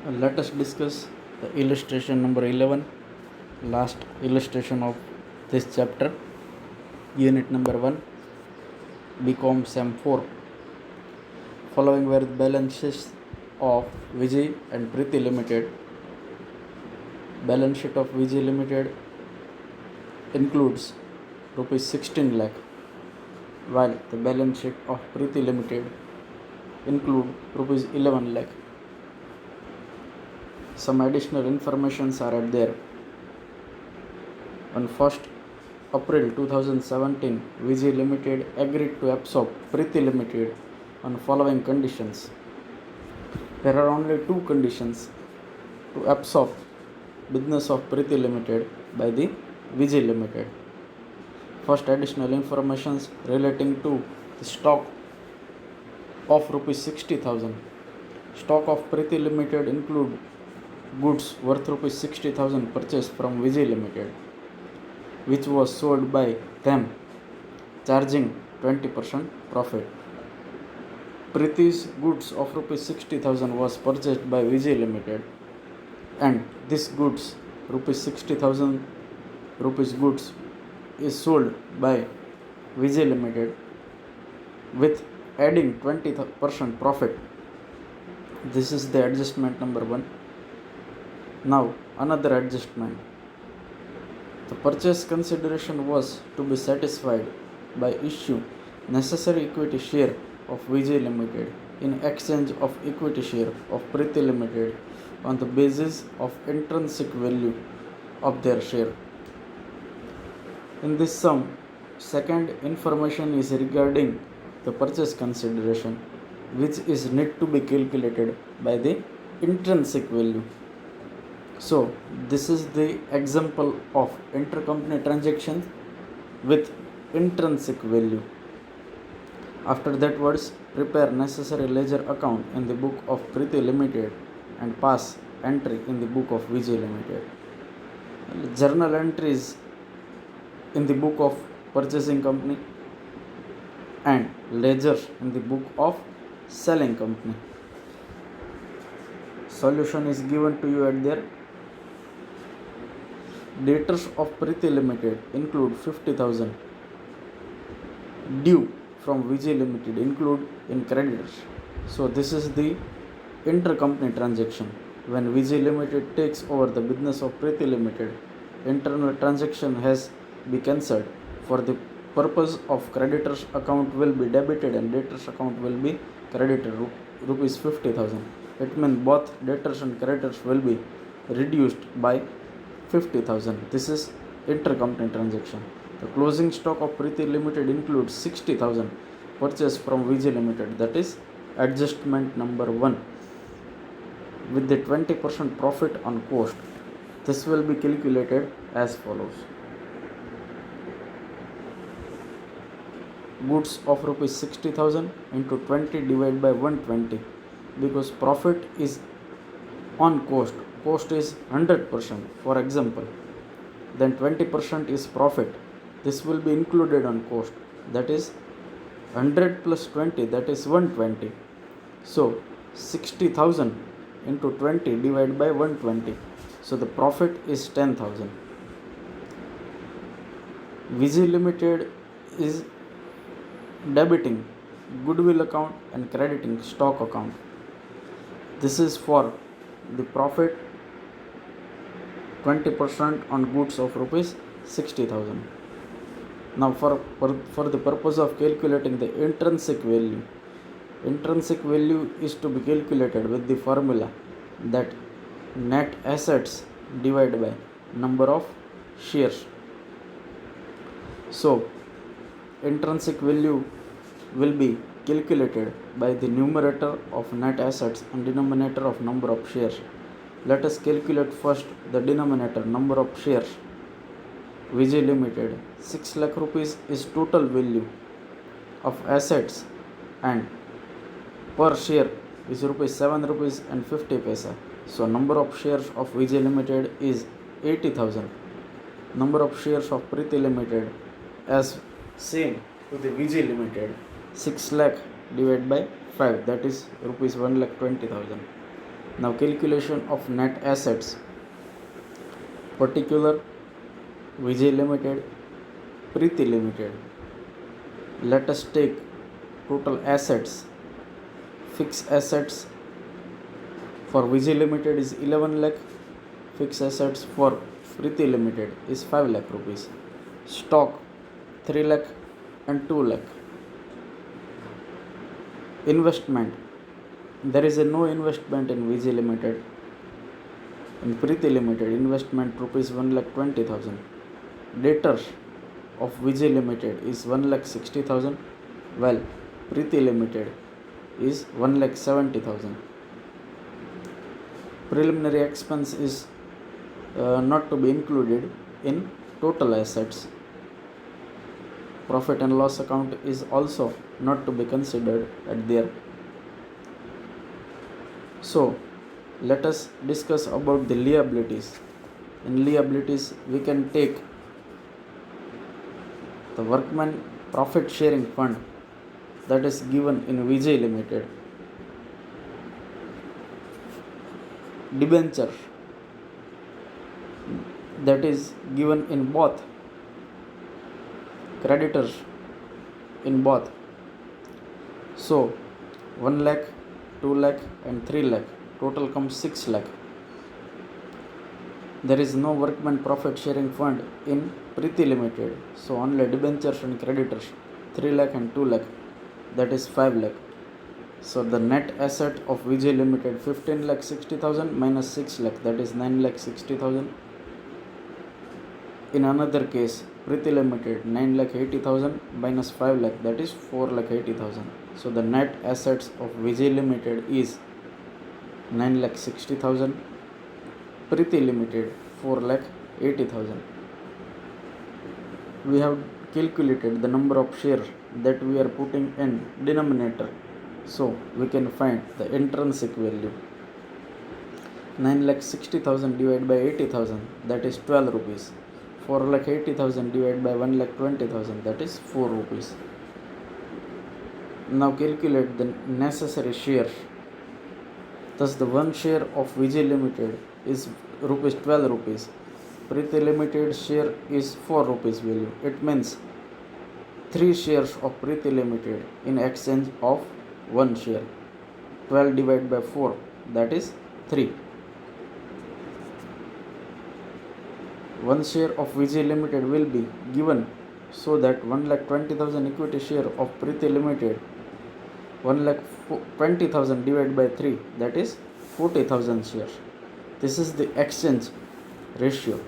Let us discuss the illustration number 11, last illustration of this chapter, unit number 1, BCom Sem 4. Following were the balance sheets of Vijay and Priti Limited. Balance sheet of Vijay Limited includes rupees 16 lakh, while the balance sheet of Priti Limited include rupees 11 lakh. Some additional informations are at there. On 1st April 2017, Vijay Limited agreed to absorb Priti Limited on following conditions. There are only two conditions to absorb business of Priti Limited by the Vijay Limited. First, additional informations relating to the stock of rupees 60,000. Stock of Priti Limited include goods worth rupees 60,000 purchased from Vijay Limited, which was sold by them, charging 20% profit. Priti's goods of rupees 60,000 was purchased by Vijay Limited, and this goods, rupees 60,000 rupees goods, is sold by Vijay Limited with adding 20% profit. This is the adjustment number 1. Now another adjustment. The purchase consideration was to be satisfied by issue necessary equity share of Vijay Limited in exchange of equity share of Priti Limited on the basis of intrinsic value of their share. In this sum, second information is regarding the purchase consideration, which is need to be calculated by the intrinsic value. So this is the example of intercompany transaction with intrinsic value. After that words, prepare necessary ledger account in the book of Priti Limited and pass entry in the book of Vijay Limited. Journal entries in the book of purchasing company and ledger in the book of selling company. Solution is given to you at there. Debtors of Priti Limited include 50,000. Due from Vijay Limited include in creditors. So this is the intercompany transaction. When Vijay Limited takes over the business of Priti Limited, internal transaction has been cancelled. For the purpose of creditors account will be debited and debtors account will be credited rupees 50,000. It means both debtors and creditors will be reduced by 50,000. This is intercompany transaction. The closing stock of Priti Limited includes 60,000 purchased from Vijay Limited. That is adjustment number 1 with the 20% profit on cost. This will be calculated as follows. Goods of rupees 60,000 into 20 divided by 120, because profit is on cost. Cost is 100%, for example, then 20% is profit. This will be included on cost, that is 100 plus 20, that is 120. So 60,000 into 20 divided by 120, so the profit is 10,000. Vijay Limited is debiting goodwill account and crediting stock account. This is for the profit 20% on goods of rupees 60,000. Now for the purpose of calculating the intrinsic value is to be calculated with the formula that net assets divided by number of shares. So intrinsic value will be calculated by the numerator of net assets and denominator of number of shares. Let us calculate first the denominator, number of shares. Vijay Limited, 6 lakh rupees is total value of assets and per share is rupees 7 rupees and 50 paisa. So number of shares of Vijay Limited is 80,000. Number of shares of Priti Limited as same to the Vijay Limited, 6 lakh divided by 5, that is rupees 1,20,000. Now calculation of net assets. Particular, Vijay Limited, Preeti Limited. Let us take total assets. Fixed assets for Vijay Limited is 11 lakh. Fixed assets for Preeti Limited is 5 lakh rupees. Stock 3 lakh and 2 lakh. Investment. There is no investment in Vijay Limited. In Preeti Limited, investment rupees 1,20,000. Debtors of Vijay Limited is 1,60,000, while Preeti Limited is 1,70,000. Preliminary expense is not to be included in total assets. Profit and loss account is also not to be considered at there. So let us discuss about the liabilities. In liabilities, we can take the workman profit sharing fund that is given in Vijay Limited. Debenture that is given in both. Creditors in both. So 1 lakh, 2 lakh and 3 lakh. Total comes 6 lakh. There is no workman profit sharing fund in Preeti Limited. So only debentures and creditors 3 lakh and 2 lakh, that is 5 lakh. So the net asset of Vijay Limited 15 lakh 60,000 minus 6 lakh, that is 9 lakh 60,000. In another case, Preeti Limited 9 lakh 80,000 minus 5 lakh, that is 4 lakh 80,000. So the net assets of Vijay Limited is 9 lakh 60,000. Preeti Limited 4 lakh 80,000. We have calculated the number of shares that we are putting in denominator. So we can find the intrinsic value. 9 lakh 60,000 divided by 80,000, that is 12 rupees. 4 lakh 80,000 divided by 1 lakh 20,000, that is 4 rupees. Now calculate the necessary shares. Thus the one share of Vijay Limited is rupees 12 rupees. Preeti Limited share is 4 rupees value. It means 3 shares of Preeti Limited in exchange of 1 share. 12 divided by 4, that is 3. 1 share of Vijay Limited will be given, so that 1,20,000 equity share of Preeti Limited, 1,20,000 divided by 3, that is 40,000 shares. This is the exchange ratio,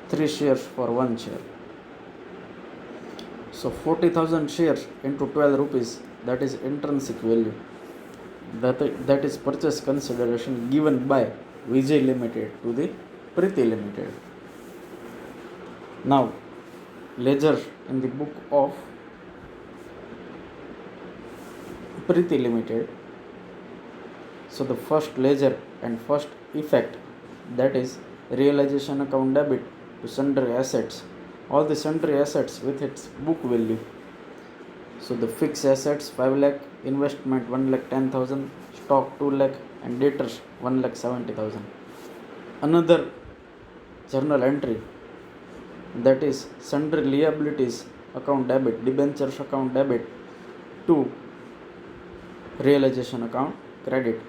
3 shares for 1 share. So 40,000 shares into 12 rupees, that is intrinsic value. That is purchase consideration given by Vijay Limited to the Preeti Limited. Now, ledger in the book of Preeti Limited. So the first ledger and first effect, that is realization account debit to sundry assets. All the sundry assets with its book value. So the fixed assets 5 lakh, investment 1,10,000, stock 2 lakh and debtors 1,70,000. Another journal entry, that is sundry liabilities account debit, debentures account debit to realization account credit.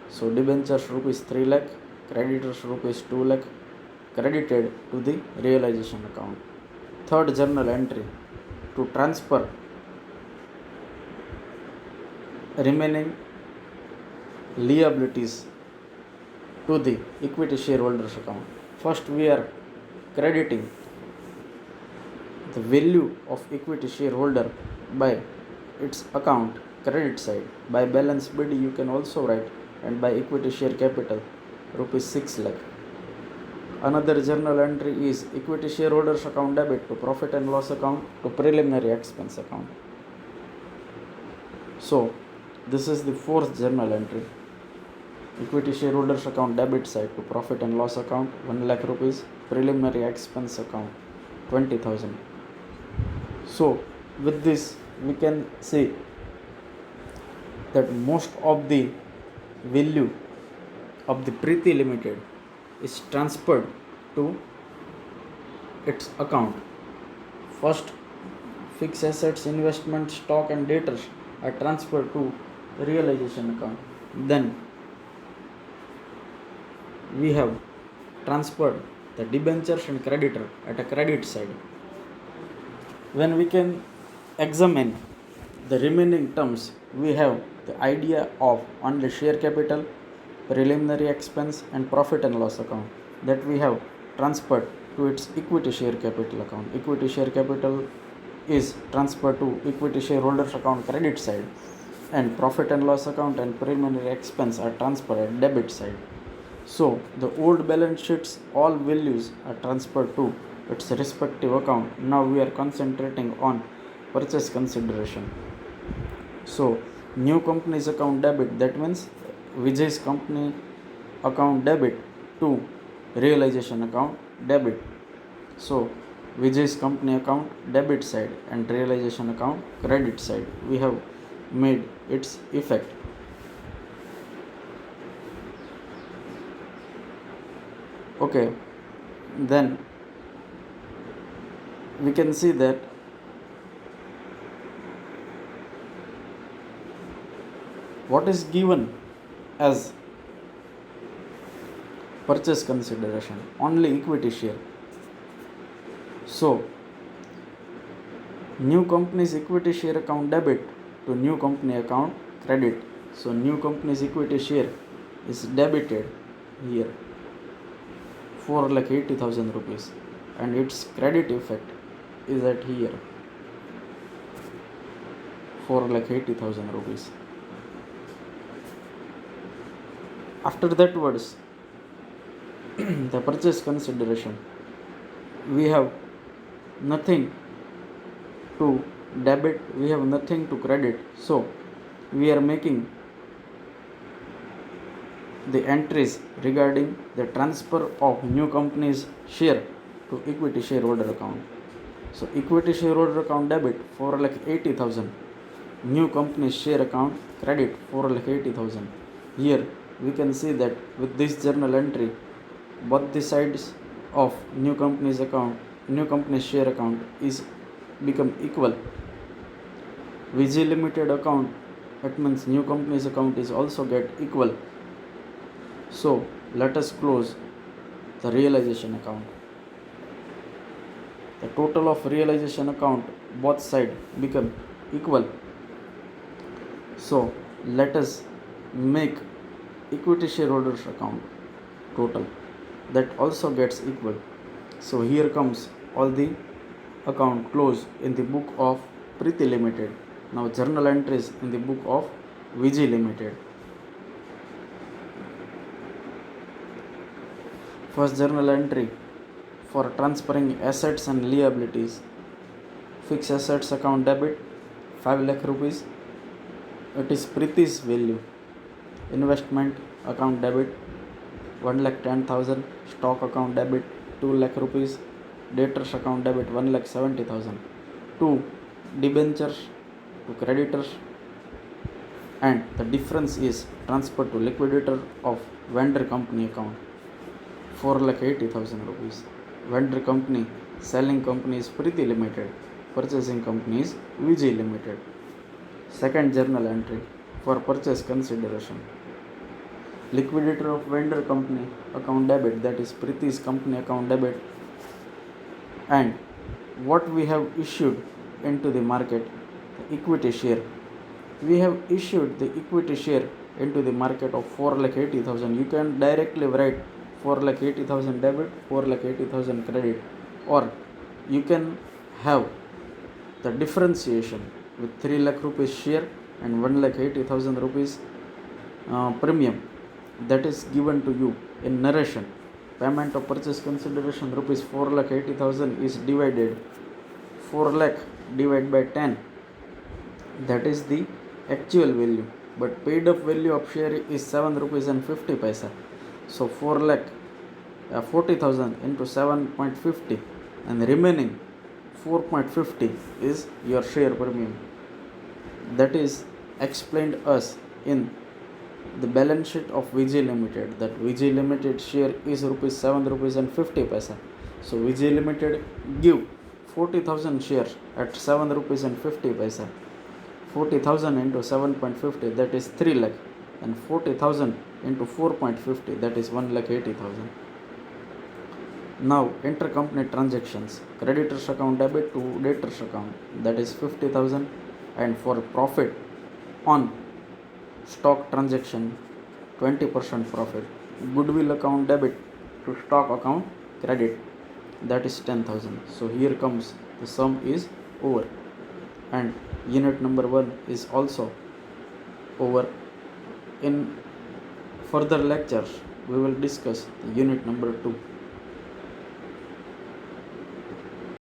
So debentures rupees 3 lakh, creditors rupees 2 lakh, credited to the realization account. Third journal entry, to transfer remaining liabilities to the equity shareholders account. First we are crediting the value of equity shareholder by its account credit side. By balance BD you can also write, and by equity share capital rupees 6 lakh. Another journal entry is equity shareholders account debit to profit and loss account to preliminary expense account. So this is the fourth journal entry. Equity shareholders account debit side to profit and loss account 1 lakh rupees, preliminary expense account 20,000. So with this we can say that most of the value of the Priti Limited is transferred to its account. First, fixed assets, investment, stock and debtors are transferred to realization account. Then we have transferred the debentures and creditor at a credit side. When we can examine the remaining terms, we have the idea of only share capital, preliminary expense and profit and loss account that we have transferred to its equity share capital account. Equity share capital is transferred to equity shareholders account credit side, and profit and loss account and preliminary expense are transferred at debit side. So the old balance sheets, all values are transferred to its respective account. Now we are concentrating on purchase consideration. So new company's account debit, that means Vijay's company account debit to realization account debit. So Vijay's company account debit side and realization account credit side, we have made its effect. Okay, then we can see that what is given as purchase consideration, only equity share. So new company's equity share account debit to new company account credit. So new company's equity share is debited here 4,80,000 rupees, and its credit effect is at here 4,80,000 rupees. After that words, the purchase consideration, we have nothing to debit, we have nothing to credit, so we are making the entries regarding the transfer of new company's share to equity shareholder account. So equity shareholder account debit 4,80,000, new company's share account credit 4,80,000. Here we can see that with this journal entry, both the sides of new company's account, new company's share account is become equal. Vijay Limited account, that means new company's account is also get equal. So let us close the realization account. The total of realization account, both sides become equal. So let us make equity shareholders account total, that also gets equal. So here comes all the account closed in the book of Priti Limited. Now journal entries in the book of Vijay Limited. First journal entry for transferring assets and liabilities. Fixed assets account debit 5 lakh rupees. It is Priti's value. Investment account debit 1,10,000. Stock account debit 2 lakh rupees. Debtors account debit 1,70,000. 2 debentures to creditors, and the difference is transferred to liquidator of vendor company account 4,80,000 rupees. Vendor company, selling company is Priti Limited, purchasing company is Vijay Limited. Second journal entry for purchase consideration. Liquidator of vendor company account debit, that is Priti's company account debit, and what we have issued into the market, the equity share. We have issued the equity share into the market of 4,80,000. You can directly write 4,80,000 debit, 4,80,000 credit, or you can have the differentiation with 3 lakh rupees share and 1,80,000 rupees premium, that is given to you in narration. Payment of purchase consideration rupees 4,80,000 is divided 4 lakh divided by 10, that is the actual value, but paid up value of share is 7 rupees and 50 paisa. So 4 lakh 40,000 into 7.50, and the remaining 4.50 is your share premium. That is explained us in The balance sheet of VG Limited, that VG Limited share is rupees 7 rupees and 50 paisa. So VG Limited give 40,000 shares at 7 rupees and 50 paisa. 40,000 into 7.50, that is 3 lakh, and 40,000 into 4.50, that is 1,80,000. Now intercompany transactions, creditors account debit to debtors account, that is 50,000, and for profit on stock transaction 20% profit. Goodwill account debit to stock account credit, that is 10,000. So here comes the sum is over, and unit number 1 is also over. In further lectures we will discuss the unit number 2.